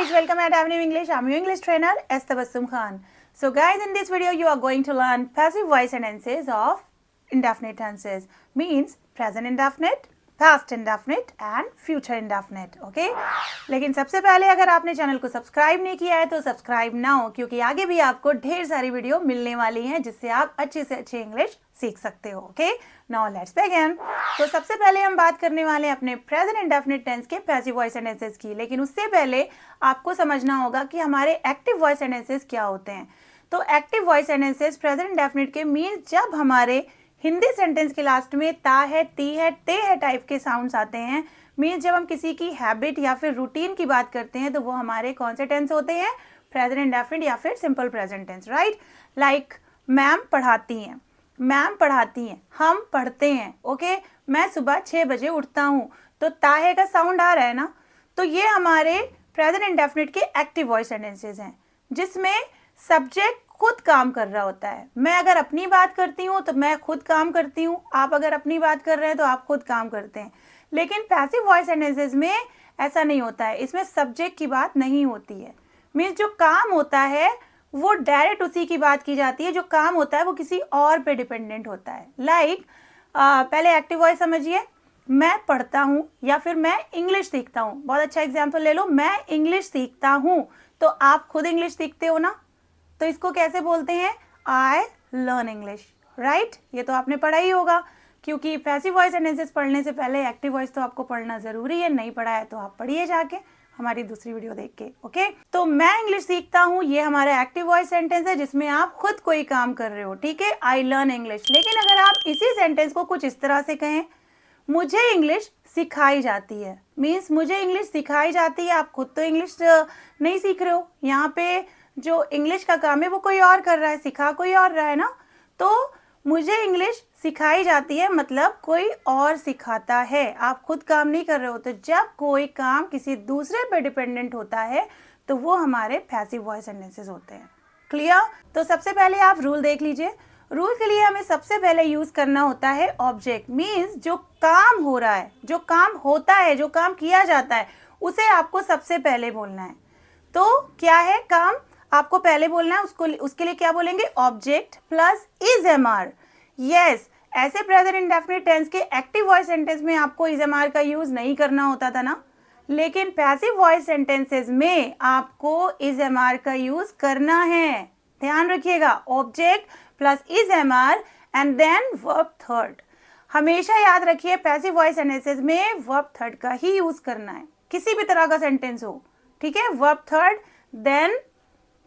guys, welcome at Avenue English. I'm your English trainer Estabassum Khan. So guys, in this video you are going to learn passive voice sentences of indefinite tenses. Means present indefinite, past indefinite and future indefinite. Okay? लेकिन सबसे पहले अगर आपने channel को subscribe नहीं किया है तो सब्सक्राइब ना हो, क्योंकि आगे भी आपको ढेर सारी वीडियो मिलने वाली हैं जिससे आप अच्छे से अच्छे इंग्लिश सीख सकते हो. Okay, now let's begin. तो सबसे पहले हम बात करने वाले हैं अपने प्रेजेंट इंडेफिनिट टेंस के पैसिव वॉइस सेंटेंसेस की. लेकिन उससे पहले आपको समझना होगा कि हमारे एक्टिव वॉइस सेंटेंसेस क्या होते हैं. तो active voice sentences present indefinite के मीन्स जब हमारे हिंदी सेंटेंस के लास्ट में ता है, ती है, ते है टाइप के साउंड्स आते हैं. मीन्स जब हम किसी की हैबिट या फिर रूटीन की बात करते हैं तो वो हमारे कौन से टेंस होते हैं? प्रेजेंट इंडेफिनिट या फिर simple present tense. Right, like ma'am पढ़ाती हैं, मैम पढ़ाती हैं, हम पढ़ते हैं. ओके, मैं सुबह 6 बजे उठता हूँ. तो ताहे का साउंड आ रहा है ना, तो ये हमारे प्रेजेंट इंडेफिनिट के एक्टिव वॉइस सेंटेंसेस हैं जिसमें सब्जेक्ट खुद काम कर रहा होता है. मैं अगर अपनी बात करती हूँ तो मैं खुद काम करती हूँ, आप अगर अपनी बात कर रहे हैं तो आप खुद काम करते हैं. लेकिन पैसिव वॉइस सेंटेंसेस में ऐसा नहीं होता है, इसमें सब्जेक्ट की बात नहीं होती है. मीन्स जो काम होता है वो डायरेक्ट उसी की बात की जाती है, जो काम होता है वो किसी और पे डिपेंडेंट होता है. लाइक पहले एक्टिव वॉइस समझिए, मैं पढ़ता हूँ या फिर मैं इंग्लिश सीखता हूँ. बहुत अच्छा एग्जाम्पल ले लो, मैं इंग्लिश सीखता हूँ. तो आप खुद इंग्लिश सीखते हो ना, तो इसको कैसे बोलते हैं? I learn English. राइट, ये तो आपने पढ़ा ही होगा, क्योंकि पैसिव वॉइस सेंटेंसेस पढ़ने से पहले एक्टिव वॉइस तो आपको पढ़ना जरूरी है. नहीं पढ़ा है तो आप पढ़िए जाके हमारी दूसरी वीडियो देख के. ओके, तो मैं इंग्लिश सीखता हूँ, ये हमारा एक्टिव वॉइस सेंटेंस है जिसमें आप खुद कोई काम कर रहे हो. ठीक है, आई लर्न इंग्लिश. लेकिन अगर आप इसी सेंटेंस को कुछ इस तरह से कहें, मुझे इंग्लिश सिखाई जाती है. मीन्स मुझे इंग्लिश सिखाई जाती है, आप खुद तो इंग्लिश नहीं सीख रहे हो. यहाँ पे जो इंग्लिश का काम है वो कोई और कर रहा है, सिखा कोई और रहा है ना. तो मुझे इंग्लिश सिखाई जाती है मतलब कोई और सिखाता है, आप खुद काम नहीं कर रहे हो. तो जब कोई काम किसी दूसरे पे डिपेंडेंट होता है तो वो हमारे पैसिव वॉइस सेंटेंसेस होते हैं. क्लियर? तो सबसे पहले आप रूल देख लीजिए. रूल के लिए हमें सबसे पहले यूज करना होता है ऑब्जेक्ट. मीन्स जो काम हो रहा है, जो काम होता है, जो काम किया जाता है, उसे आपको सबसे पहले बोलना है. तो क्या है काम? आपको पहले बोलना है उसको. उसके लिए क्या बोलेंगे? Object plus is am are. Yes, ऐसे प्रेजेंट इंडेफिनिट टेंस के एक्टिव वॉइस सेंटेंस में आपको इज एम आर का यूज नहीं करना होता था ना, लेकिन पैसिव वॉइस सेंटेंसेस में आपको इज एम आर का यूज करना है. ध्यान रखिएगा, object plus is am are and then verb third. हमेशा याद रखिए पैसिव वॉइस सेंटेंसेस में वर्ब थर्ड का ही यूज करना है, किसी भी तरह का सेंटेंस हो. ठीक है, वर्ब थर्ड. देन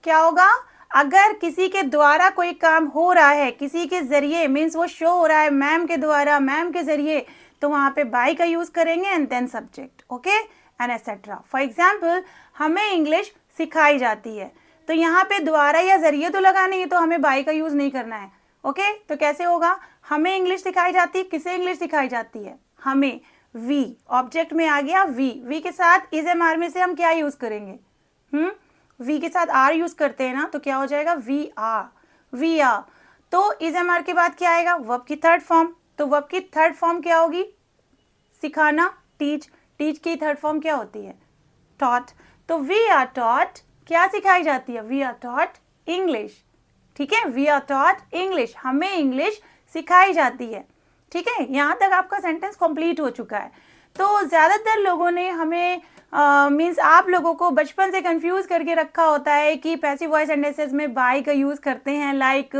क्या होगा? अगर किसी के द्वारा कोई काम हो रहा है, किसी के जरिए, मीन्स वो शो हो रहा है मैम के द्वारा, मैम के जरिए, तो वहां पे बाय का यूज करेंगे and then subject. Okay, and etcetera. For example, हमें इंग्लिश सिखाई जाती है, तो यहाँ पे द्वारा या जरिए तो लगा नहीं है, तो हमें बाय का यूज नहीं करना है. ओके, तो कैसे होगा? हमें इंग्लिश सिखाई जाती है. किसे इंग्लिश सिखाई जाती है? हमें. वी ऑब्जेक्ट में आ गया, वी. वी के साथ इज एम आर में से हम क्या यूज करेंगे? वी के साथ आर यूज करते हैं ना, तो क्या हो जाएगा? We are. We are. तो इज एम आर के बाद क्या आएगा? वर्ब की थर्ड फॉर्म. तो वर्ब की थर्ड फॉर्म क्या होगी? सिखाना, टीच. टीच की थर्ड फॉर्म क्या होती है? टॉट. तो वी आर टॉट. क्या सिखाई जाती है? We are taught English. ठीक है, वी आर टॉट इंग्लिश. हमें इंग्लिश सिखाई जाती है. ठीक है, यहाँ तक आपका सेंटेंस कंप्लीट हो चुका है. तो ज्यादातर लोगों ने हमें मीन्स आप लोगों को बचपन से कंफ्यूज करके रखा होता है कि पैसिव वॉइस सेंटेंसेस में बाय का यूज करते हैं. Like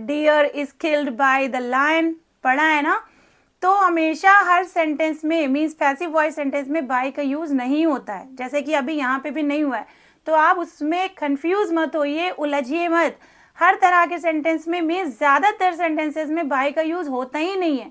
deer is killed by the lion, पढ़ा है ना. तो हमेशा हर सेंटेंस में मीन्स पैसिव वॉइस सेंटेंस में बाय का यूज नहीं होता है, जैसे कि अभी यहाँ पे भी नहीं हुआ है. तो आप उसमें कंफ्यूज मत होइए, उलझिए मत. हर तरह के सेंटेंस में मीन्स ज्यादातर सेंटेंसेस में बाय का यूज होता ही नहीं है.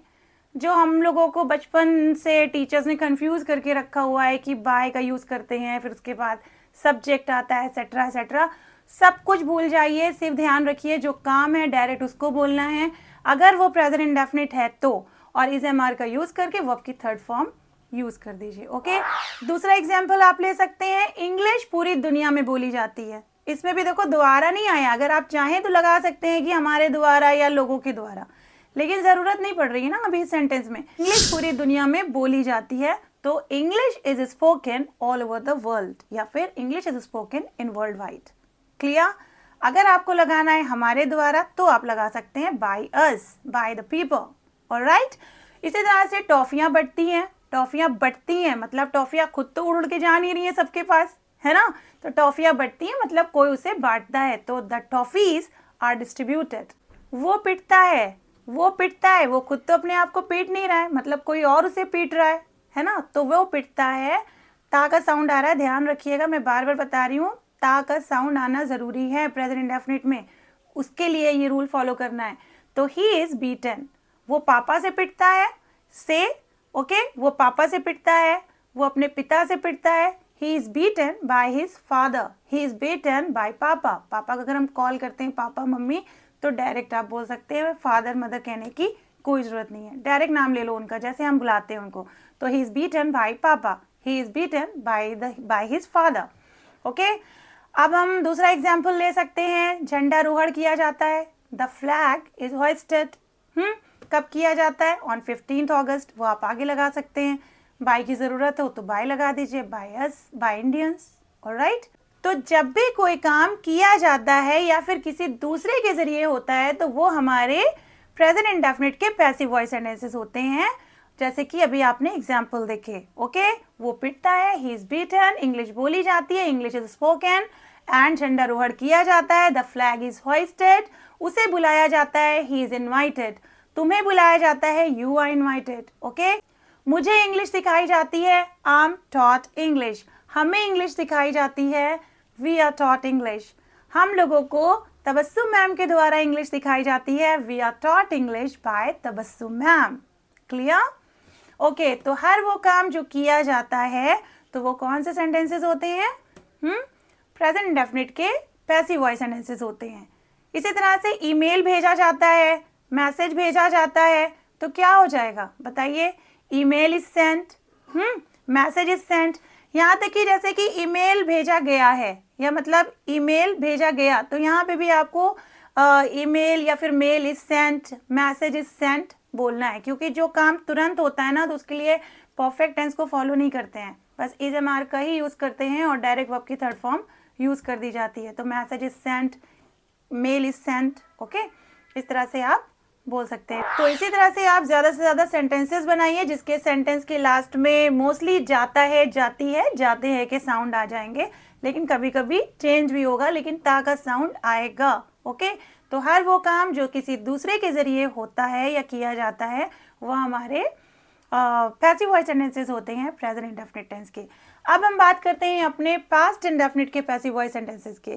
जो हम लोगों को बचपन से टीचर्स ने कंफ्यूज करके रखा हुआ है कि बाय का यूज करते हैं, फिर उसके बाद सब्जेक्ट आता है, एटसेट्रा एटसेट्रा. सब कुछ भूल जाइए, सिर्फ ध्यान रखिए जो काम है डायरेक्ट उसको बोलना है. अगर वो प्रेजेंट इंडेफिनिट है तो, और इज एम आर का यूज करके वर्ब की थर्ड फॉर्म यूज कर दीजिए. ओके, दूसरा एग्जाम्पल आप ले सकते हैं. इंग्लिश पूरी दुनिया में बोली जाती है. इसमें भी देखो द्वारा नहीं आया, अगर आप चाहें तो लगा सकते हैं कि हमारे द्वारा या लोगों के द्वारा, लेकिन जरूरत नहीं पड़ रही है ना अभी इस सेंटेंस में. इंग्लिश पूरी दुनिया में बोली जाती है, तो English is spoken all over the world या फिर English is spoken in world wide. Clear? अगर आपको लगाना है हमारे द्वारा तो आप लगा सकते हैं by us, by the people. Alright, इसी तरह से टॉफियां बंटती हैं, टॉफियां बंटती हैं मतलब टॉफियां खुद तो उड़ के जा नहीं रही है सबके पास, है ना। तो टॉफियां बंटती हैं मतलब कोई उसे बांटता है, तो द टॉफीज आर डिस्ट्रीब्यूटेड। वो पिटता है, वो पिटता है, वो खुद तो अपने आप को पीट नहीं रहा है, मतलब कोई और उसे पीट रहा है ना। तो वो पिटता है, ता का साउंड आ रहा है, ध्यान रखिएगा, मैं बार बार बता रही हूँ, ता का साउंड आना जरूरी है प्रेजेंट इंडेफिनिट में, उसके लिए ये रूल फॉलो करना है। तो ही इज बीटन, वो पापा से पिटता है, से ओके, वो पापा से पिटता है, वो अपने पिता से पिटता है। He is beaten by his father, he is beaten by पापा। पापा का अगर हम कॉल करते हैं पापा मम्मी तो डायरेक्ट आप बोल सकते हैं, फादर मदर कहने की कोई जरूरत नहीं है, डायरेक्ट नाम ले लो उनका जैसे हम बुलाते हैं उनको। तो ही इज बीटन बाय पापा, he is beaten by his father. Okay, अब हम दूसरा एग्जाम्पल ले सकते हैं, झंडारोहण किया जाता है, द फ्लैग इज होइस्टेड। कब किया जाता है? ऑन 15 अगस्त। वो आप आगे लगा सकते हैं, बाय की जरूरत हो तो बाय लगा दीजिए, by us, by Indians. Alright, तो जब भी कोई काम किया जाता है या फिर किसी दूसरे के जरिए होता है तो वो हमारे प्रेजेंट इंडेफिनिट के पैसिव वॉइस सेंटेंसेस होते हैं, जैसे कि अभी आपने एग्जाम्पल देखे। ओके, वो पिटता है, ही इज बीटन, इंग्लिश बोली जाती है, इंग्लिश इज स्पोकन, एंड झंडारोहण किया जाता है, द फ्लैग इज होइस्टेड, उसे बुलाया जाता है, ही इज इनवाइटेड, तुम्हें बुलाया जाता है, यू आर इनवाइटेड। ओके, मुझे इंग्लिश सिखाई जाती है, आई एम टॉट इंग्लिश, हमें इंग्लिश सिखाई जाती है, वी आर टॉट इंग्लिश, हम लोगों को तबस्सुम मैम के द्वारा इंग्लिश सिखाई जाती है, we are taught English by Tabassum ma'am. Clear? Okay, तो हर वो काम जो किया जाता है तो वो कौन से सेंटेंसेस होते हैं? प्रेजेंट इंडेफिनिट के पैसिव वॉइस सेंटेंसेस होते हैं। इसी तरह से ईमेल भेजा जाता है, मैसेज भेजा जाता है, तो क्या हो जाएगा बताइए? Email is sent, message is sent. यहाँ तक कि जैसे कि ईमेल भेजा गया है या मतलब ईमेल भेजा गया, तो यहाँ पे भी आपको ईमेल या फिर mail is sent, message is sent बोलना है, क्योंकि जो काम तुरंत होता है ना तो उसके लिए परफेक्ट टेंस को फॉलो नहीं करते हैं, बस इज एम आर का ही यूज करते हैं और डायरेक्ट वर्ब की थर्ड फॉर्म यूज कर दी जाती है। तो message is sent, mail is sent. Okay, इस तरह से आप बोल सकते हैं। तो इसी तरह से आप ज्यादा से ज्यादा सेंटेंसेस बनाइए जिसके सेंटेंस के लास्ट में मोस्टली जाता है, जाती है, जाते हैं के साउंड आ जाएंगे, लेकिन कभी कभी चेंज भी होगा, लेकिन ता का साउंड आएगा। ओके, तो हर वो काम जो किसी दूसरे के जरिए होता है या किया जाता है वो हमारे पैसिव वॉइस सेंटेंसेस होते हैं प्रेजेंट इंडेफिनिट टेंस के। अब हम बात करते हैं अपने पास्ट इंडेफिनिट के पैसिव वॉइस सेंटेंसेस के।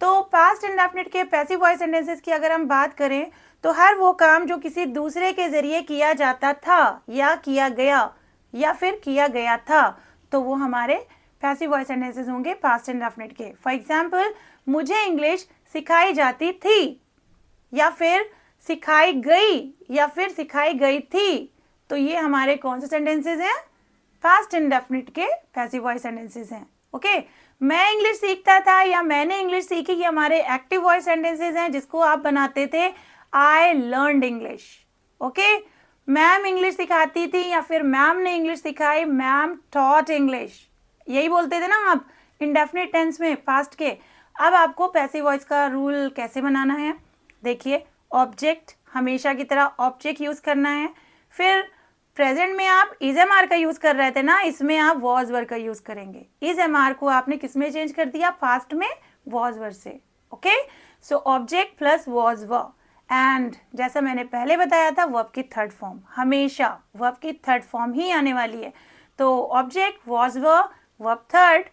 तो पास्ट इंडेफिनिट के पैसिव वॉइस सेंटेंसेस की अगर हम बात करें तो हर वो काम जो किसी दूसरे के जरिए किया जाता था या किया गया या फिर किया गया था तो वो हमारे पैसिव वॉइस सेंटेंसेस होंगे पास्ट इंडेफिनिट के। फॉर एग्जाम्पल, मुझे इंग्लिश सिखाई जाती थी या फिर सिखाई गई या फिर सिखाई गई थी, तो ये हमारे कौन से सेंटेंसेस हैं? पास्ट इंडेफिनिट के पैसिव वॉइस सेंटेंसेस हैं। ओके, मैं इंग्लिश सीखता था या मैंने इंग्लिश सीखी, ये हमारे एक्टिव वॉइस सेंटेंसेस हैं जिसको आप बनाते थे I learned English. Okay, ma'am English सिखाती थी या फिर मैम ने इंग्लिश सिखाई, मैम टॉट इंग्लिश, यही बोलते थे ना आप इंडेफिनिट टेंस में पास्ट के। अब आपको पैसिव वॉइस का रूल कैसे बनाना है? देखिए, ऑब्जेक्ट हमेशा की तरह ऑब्जेक्ट यूज करना है, फिर प्रेजेंट में आप इज एम आर का यूज कर रहे थे ना, इसमें आप वॉज वर्ब का यूज करेंगे। इज एम आर को आपने किस में चेंज कर दिया? पास्ट में वॉज वर्ब से। Okay, so object plus was verb, and जैसा मैंने पहले बताया था वर्ब की थर्ड फॉर्म, हमेशा वर्ब की थर्ड फॉर्म ही आने वाली है। तो object was verb, verb third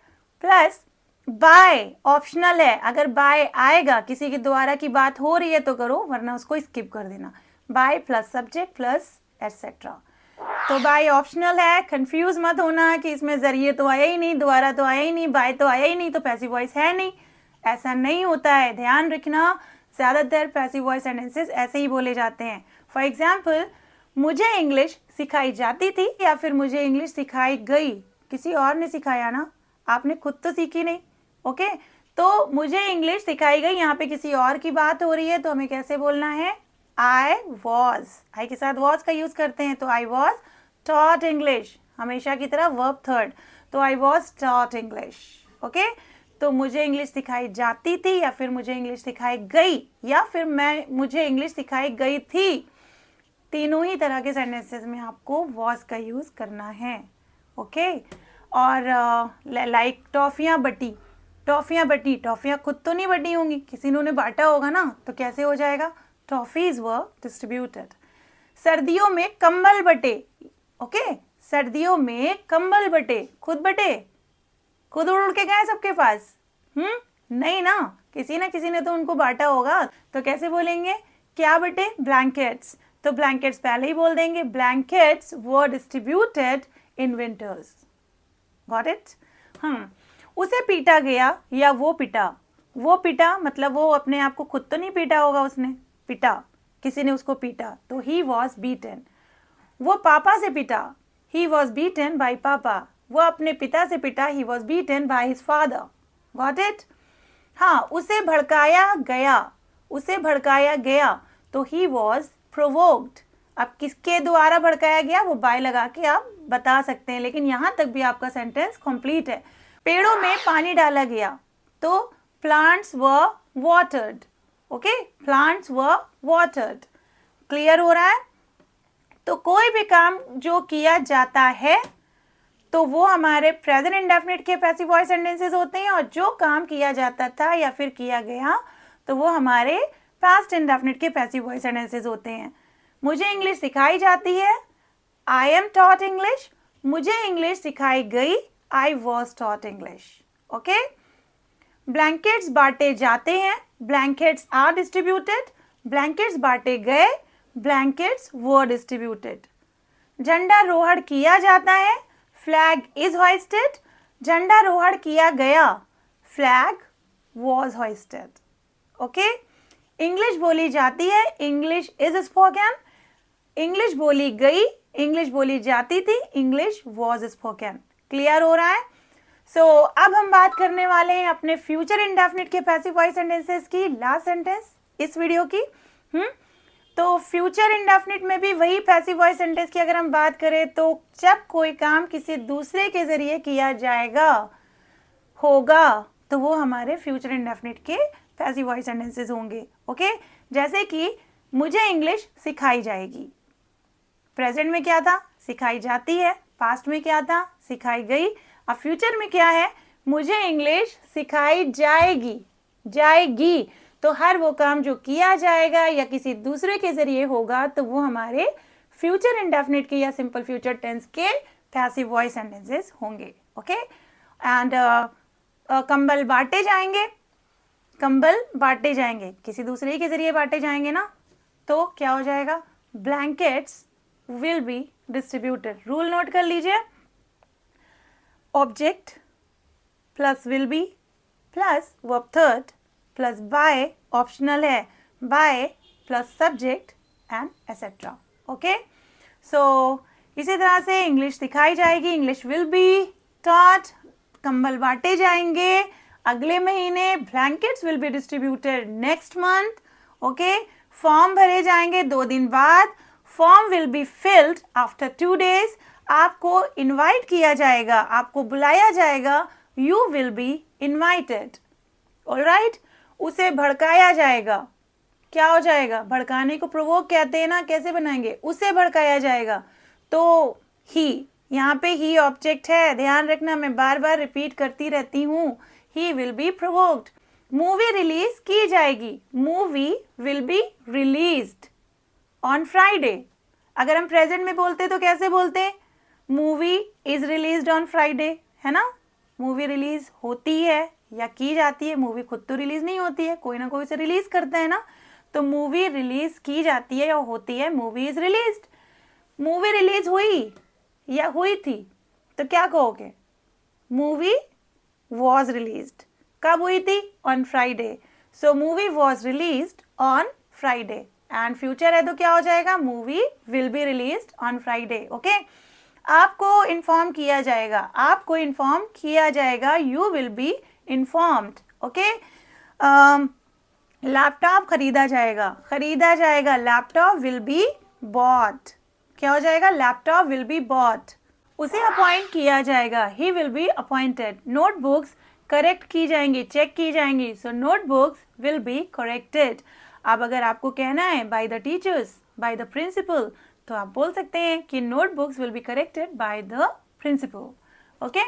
plus by optional है, अगर बाय आएगा किसी के द्वारा की बात हो रही है तो करो, वरना उसको स्किप कर देना। By plus subject plus etcetera. तो बाय ऑप्शनल है, कंफ्यूज मत होना कि इसमें जरिए तो आया ही नहीं, द्वारा तो आया ही नहीं, बाय तो आया ही नहीं, तो पैसिव वॉइस है नहीं, ऐसा नहीं होता है। ध्यान रखना, ज्यादातर पैसिव वॉइस सेंटेंसेस ऐसे ही बोले जाते हैं। फॉर एग्जाम्पल, मुझे इंग्लिश सिखाई जाती थी या फिर मुझे इंग्लिश सिखाई गई, किसी और ने सिखाया ना, आपने खुद तो सीखी नहीं। ओके, तो मुझे इंग्लिश सिखाई गई, यहाँ पे किसी और की बात हो रही है तो हमें कैसे बोलना है? आई वॉज, आई के साथ वॉज का यूज करते हैं, तो आई वॉज टॉट इंग्लिश, हमेशा की तरह वर्ब थर्ड, तो I was taught English. Okay, तो मुझे इंग्लिश सिखाई जाती थी या फिर मुझे इंग्लिश सिखाई गई या फिर मुझे इंग्लिश सिखाई गई थी। तीनों ही तरह के सेंटेंसेस में आपको वॉज का यूज़ करना है। ओके, और लाइक टॉफ़ियाँ बटी, टॉफ़ियाँ बटी, टॉफ़ियाँ खुद तो नहीं बटी होंगी, किसी ने उन्हें बांटा होगा ना, तो कैसे हो जाएगा? टॉफ़ीज वर डिस्ट्रीब्यूटेड। सर्दियों में कंबल बटे। ओके, सर्दियों में कंबल बटे, खुद बटे, खुद उड़ के गए सबके पास? नहीं ना, किसी ने तो उनको बांटा होगा। तो कैसे बोलेंगे? क्या बटे? ब्लैंकेट्स। तो ब्लैंकेट्स पहले ही बोल देंगे, blankets were distributed in winters. Got it? उसे पीटा गया या वो पिटा। वो पिटा मतलब वो अपने आप को खुद तो नहीं पीटा होगा, उसने पिटा, किसी ने उसको पीटा, तो ही वॉज बीटन। वो पापा से पिटा, ही वॉज बीटन बाय पापा। वो अपने पिता से पिटा, he was beaten by his father. Got it? हाँ, उसे भड़काया गया, उसे भड़काया गया, तो ही वॉज प्रोवोक्ड। अब किसके द्वारा भड़काया गया वो बाय लगा के आप बता सकते हैं, लेकिन यहां तक भी आपका सेंटेंस कंप्लीट है। पेड़ों में पानी डाला गया, तो प्लांट्स वर वाटर्ड। ओके, प्लांट्स वर वाटर्ड। क्लियर हो रहा है? तो कोई भी काम जो किया जाता है तो वो हमारे प्रेजेंट इंडेफिनिट के पैसिव वॉइस सेंटेंसेस होते हैं, और जो काम किया जाता था या फिर किया गया तो वो हमारे पास्ट इंडेफिनिट के पैसिव वॉइस सेंटेंसेस होते हैं। मुझे इंग्लिश सिखाई जाती है, आई एम टॉट इंग्लिश। मुझे इंग्लिश सिखाई गई, I was taught English. Okay, blankets बांटे जाते हैं, ब्लैंकेट्स आर डिस्ट्रीब्यूटेड। ब्लैंकेट्स बांटे गए, ब्लैंकेट्स वर डिस्ट्रीब्यूटेड। झंडारोहण किया जाता है, फ्लैग इज होइस्टेड। झंडारोहण किया गया, फ्लैग वॉज होइस्टेड। ओके, इंग्लिश बोली जाती है, इंग्लिश इज स्पोकन। इंग्लिश बोली गई, इंग्लिश बोली जाती थी, इंग्लिश वॉज स्पोकन। क्लियर हो रहा है? अब हम बात करने वाले हैं अपने फ्यूचर इंडेफिनिट के पैसिव वॉइस सेंटेंसेस की, लास्ट सेंटेंस इस वीडियो की। तो फ्यूचर इंडेफिनिट में भी वही पैसिव वॉइस सेंटेंस की अगर हम बात करें तो जब कोई काम किसी दूसरे के जरिए किया जाएगा होगा तो वो हमारे फ्यूचर इंडेफिनिट के पैसिव वॉइस सेंटेंसेस होंगे। ओके, जैसे कि मुझे इंग्लिश सिखाई जाएगी। प्रेजेंट में क्या था? सिखाई जाती है। पास्ट में क्या था? सिखाई गई। अब फ्यूचर में क्या है? मुझे इंग्लिश सिखाई जाएगी, जाएगी। तो हर वो काम जो किया जाएगा या किसी दूसरे के जरिए होगा तो वो हमारे फ्यूचर इंडेफिनिट के या सिंपल फ्यूचर टेंस के पैसिव वॉइस सेंटेंसेस होंगे। ओके, एंड कंबल बांटे जाएंगे, कंबल बांटे जाएंगे, किसी दूसरे के जरिए बांटे जाएंगे ना, तो क्या हो जाएगा? Blankets will be distributed. Rule note कर लीजिए, object plus will be plus verb third plus by, optional है, by plus subject and etcetera. Okay, so इसी तरह से इंग्लिश सिखाई जाएगी, इंग्लिश विल बी टॉट, कंबल बांटे जाएंगे अगले महीने, blankets will be distributed next month. Okay, form भरे जाएंगे 2 दिन बाद, form will be filled after 2 days। आपको इनवाइट किया जाएगा, आपको बुलाया जाएगा, you will be invited. Alright, उसे भड़काया जाएगा, क्या हो जाएगा? भड़काने को प्रोवोक कहते हैं ना, कैसे बनाएंगे? उसे भड़काया जाएगा, तो ही, यहाँ पे ही ऑब्जेक्ट है, ध्यान रखना, मैं बार बार रिपीट करती रहती हूँ। ही will B provoked. Movie release की जाएगी, movie will be released on Friday. अगर हम प्रेजेंट में बोलते तो कैसे बोलते? Movie is released on Friday, है ना? मूवी रिलीज होती है या की जाती है, मूवी खुद तो रिलीज नहीं होती है, कोई ना कोई से रिलीज करता है ना, तो मूवी रिलीज की जाती है या होती है, movie is released. Movie release हुई या हुई थी तो क्या कहोगे? Movie was released. कब हुई थी? On Friday. So movie was released on Friday, and future है तो क्या हो जाएगा? Movie will be released on Friday. Okay, आपको इन्फॉर्म किया जाएगा, आपको इन्फॉर्म किया जाएगा, you will be informed. Okay, laptop खरीदा जाएगा, खरीदा जाएगा, लैपटॉप विल बी बॉट। क्या हो जाएगा? Laptop will be bought. उसे अपॉइंट किया जाएगा, he will be appointed. Notebooks correct की जाएंगी, चेक की जाएंगी, so notebooks will be corrected. अब अगर आपको कहना है by the teachers, by the principal, तो आप बोल सकते हैं कि notebooks will be corrected by the principal. Okay,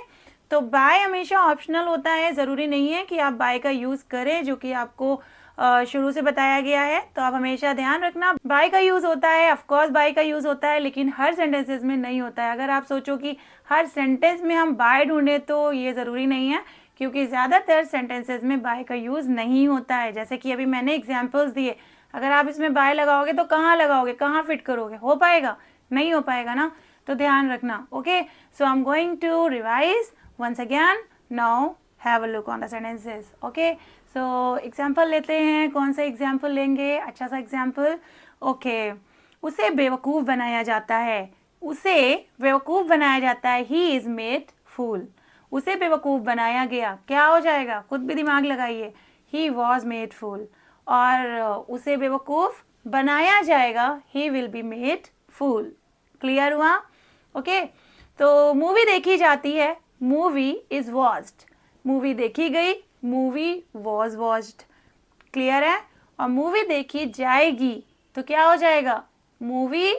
तो बाय हमेशा ऑप्शनल होता है, ज़रूरी नहीं है कि आप बाय का यूज़ करें, जो कि आपको शुरू से बताया गया है। तो आप हमेशा ध्यान रखना, बाय का यूज़ होता है, ऑफ कोर्स बाय का यूज़ होता है, लेकिन हर सेंटेंसेस में नहीं होता है। अगर आप सोचो कि हर सेंटेंस में हम बाय ढूंढें, तो ये ज़रूरी नहीं है, क्योंकि ज़्यादातर सेंटेंसेस में बाय का यूज़ नहीं होता है। जैसे कि अभी मैंने एग्जाम्पल्स दिए, अगर आप इसमें बाय लगाओगे तो कहाँ लगाओगे, कहाँ फिट करोगे, हो पाएगा? नहीं हो पाएगा ना, तो ध्यान रखना। Okay, so I am going to revise once again. Now have a look on the sentences. Okay, so example लेते हैं। कौन सा example लेंगे? अच्छा सा example. Okay, उसे बेवकूफ़ बनाया जाता है, उसे बेवकूफ़ बनाया जाता है, he is made fool. उसे बेवकूफ़ बनाया गया, क्या हो जाएगा? खुद भी दिमाग लगाइए, he was made fool. और उसे बेवकूफ़ बनाया जाएगा, he will be made fool. Clear हुआ? ओके, तो मूवी देखी जाती है, मूवी इज वॉच्ड। मूवी देखी गई, मूवी वॉज वॉच्ड। क्लियर है? और मूवी देखी जाएगी तो क्या हो जाएगा? मूवी,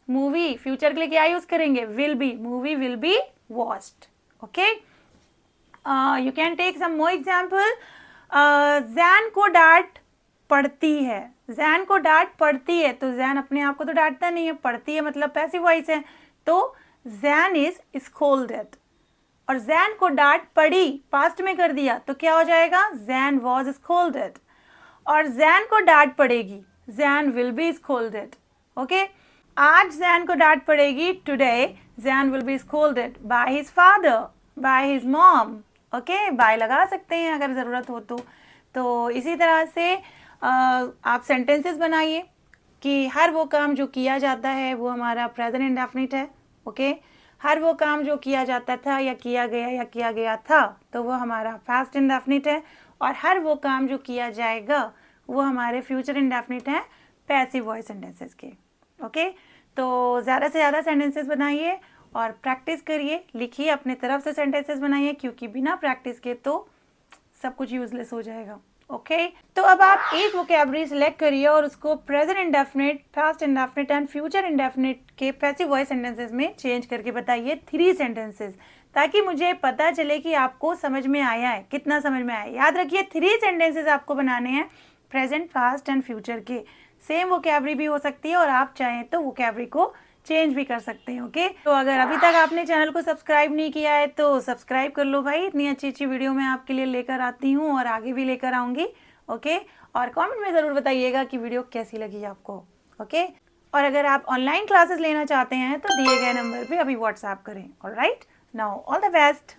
मूवी फ्यूचर के लिए क्या यूज करेंगे? Will be, movie will be watched. Okay, you can take some more example. Jain को डांट पड़ती है, जैन को डांट पड़ती है, तो जैन अपने आप को तो डांटता नहीं है, पड़ती है मतलब पैसिव वॉइस है, तो जैन इज स्कोल्डेड। और जैन को डांट पड़ी, पास्ट में कर दिया, तो क्या हो जाएगा? Jain was scolded. और जैन को डांट पड़ेगी, Jain will be scolded. Okay, आज जैन को डांट पड़ेगी, today Jain will be scolded by his father, by his mom. Okay, by लगा सकते हैं अगर ज़रूरत हो तो इसी तरह से आप सेंटेंसेस बनाइए कि हर वो काम जो किया जाता है वो हमारा प्रेजेंट इंडेफिनिट है। ओके, हर वो काम जो किया जाता था या किया गया था, तो वो हमारा पास्ट इंडेफिनिट है। और हर वो काम जो किया जाएगा वो हमारे फ्यूचर इंडेफिनिट है, पैसिव वॉइस सेंटेंसेस के। ओके, तो ज़्यादा से ज़्यादा सेंटेंसेस बनाइए और प्रैक्टिस करिए, लिखिए, अपने तरफ से सेंटेंसेस बनाइए, क्योंकि बिना प्रैक्टिस के तो सब कुछ यूजलेस हो जाएगा। ओके, तो अब आप एक वोकैबुलरी सिलेक्ट करिए और उसको present indefinite, past indefinite and future indefinite के पैसिव वॉइस सेंटेंसेस में चेंज करके बताइए 3 सेंटेंसेस, ताकि मुझे पता चले कि आपको समझ में आया है, कितना समझ में आया। याद रखिए 3 सेंटेंसेस आपको बनाने हैं, प्रेजेंट, पास्ट एंड फ्यूचर के। सेम वोकैबुलरी भी हो सकती है और आप चाहें तो वोकैबुलरी को चेंज भी कर सकते हैं। ओके, तो अगर अभी तक आपने चैनल को सब्सक्राइब नहीं किया है तो सब्सक्राइब कर लो भाई, इतनी अच्छी अच्छी वीडियो मैं आपके लिए लेकर आती हूँ और आगे भी लेकर आऊँगी। ओके, और कमेंट में ज़रूर बताइएगा कि वीडियो कैसी लगी आपको। ओके, और अगर आप ऑनलाइन क्लासेस लेना चाहते हैं तो दिए गए नंबर पे अभी व्हाट्सएप करें। Alright, now all the best.